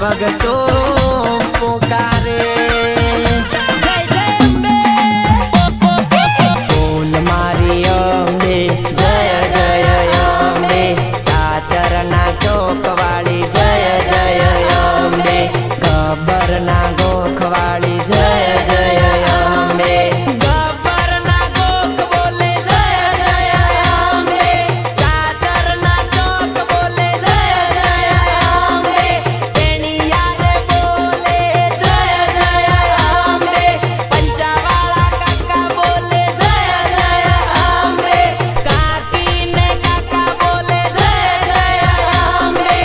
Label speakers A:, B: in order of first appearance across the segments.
A: भगतो पुकारे
B: जय जय अम्बे
A: बोल मारी अम्बे जय जय अम्बे चाचरना चौकवाड़ी जय जय अम्बे गब्बरना गोखवाड़ी जय जय अम्बे गब्बरना गोख बोले जय जय अम्बे चाचरना चौक बोले जय जय अम्बे टेणिया रे बोले जय जय अम्बे पंचावाला काका बोले जय जय अम्बे काकी ने काका बोले जय जय अम्बे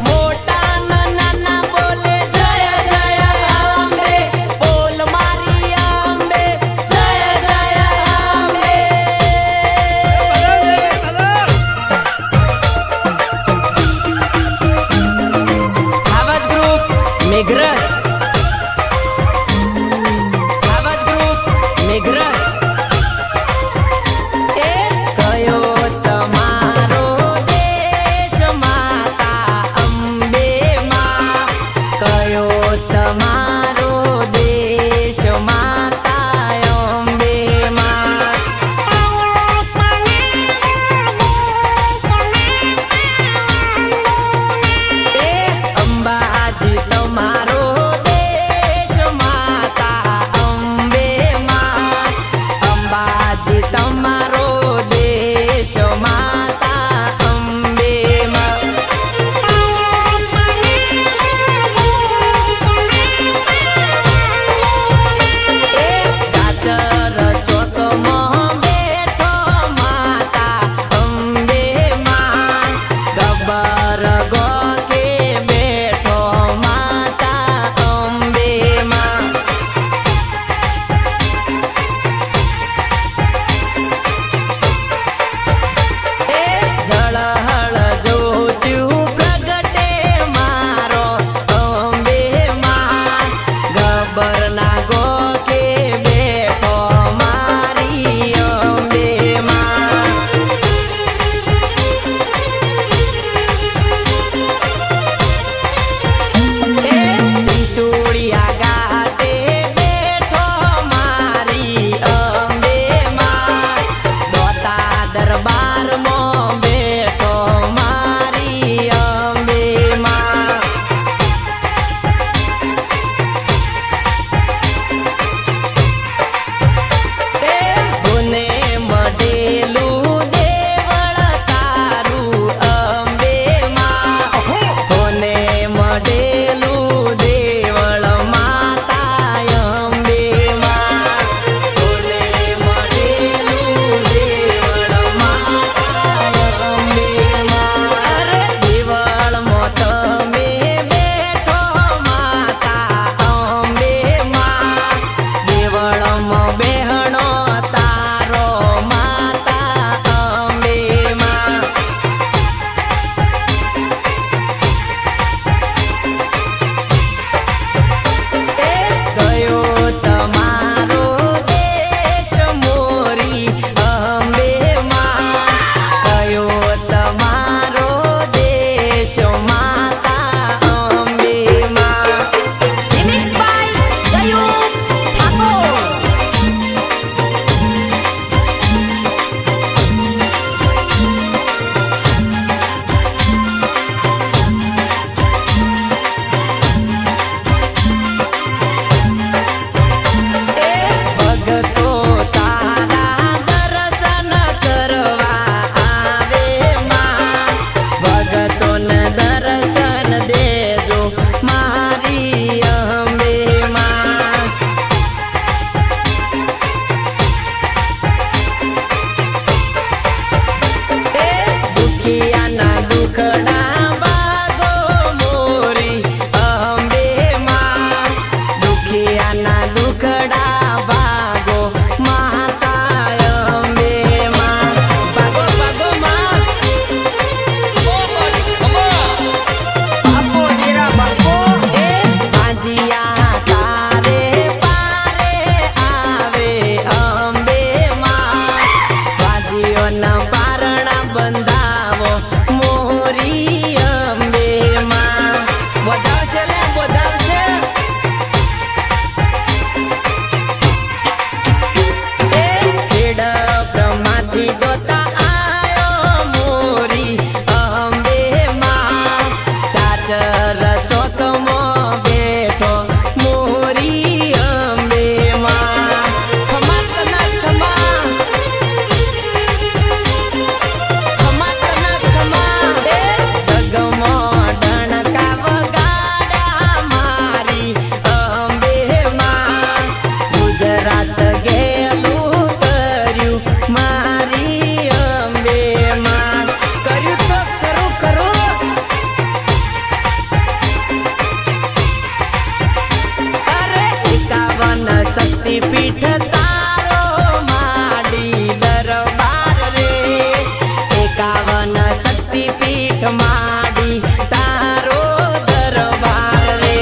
A: मोटा न नाना बोले जय जय अम्बे પીઠ તારો માડી દરબાર રે 51 શક્તિ પીઠ માડી તારો દરબાર રે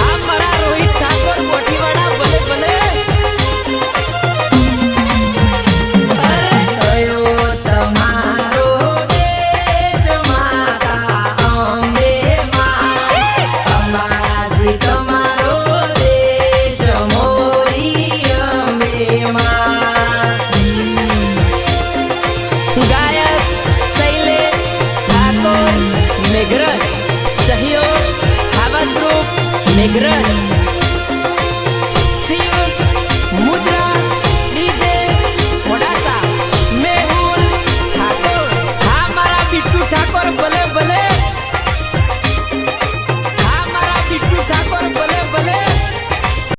A: આ મારા રોહિત ઠાકોર કોઠીવાડા ભલે ભલે અરે કયો તમારો દેશ માતા અંબે માં અંબાજી તમારો દેશ મોરી અંબે માં ગાયક શૈલેષ ઠાકોર મેઘરજ સહયોગ હાવત ગ્રુપ મેઘરજ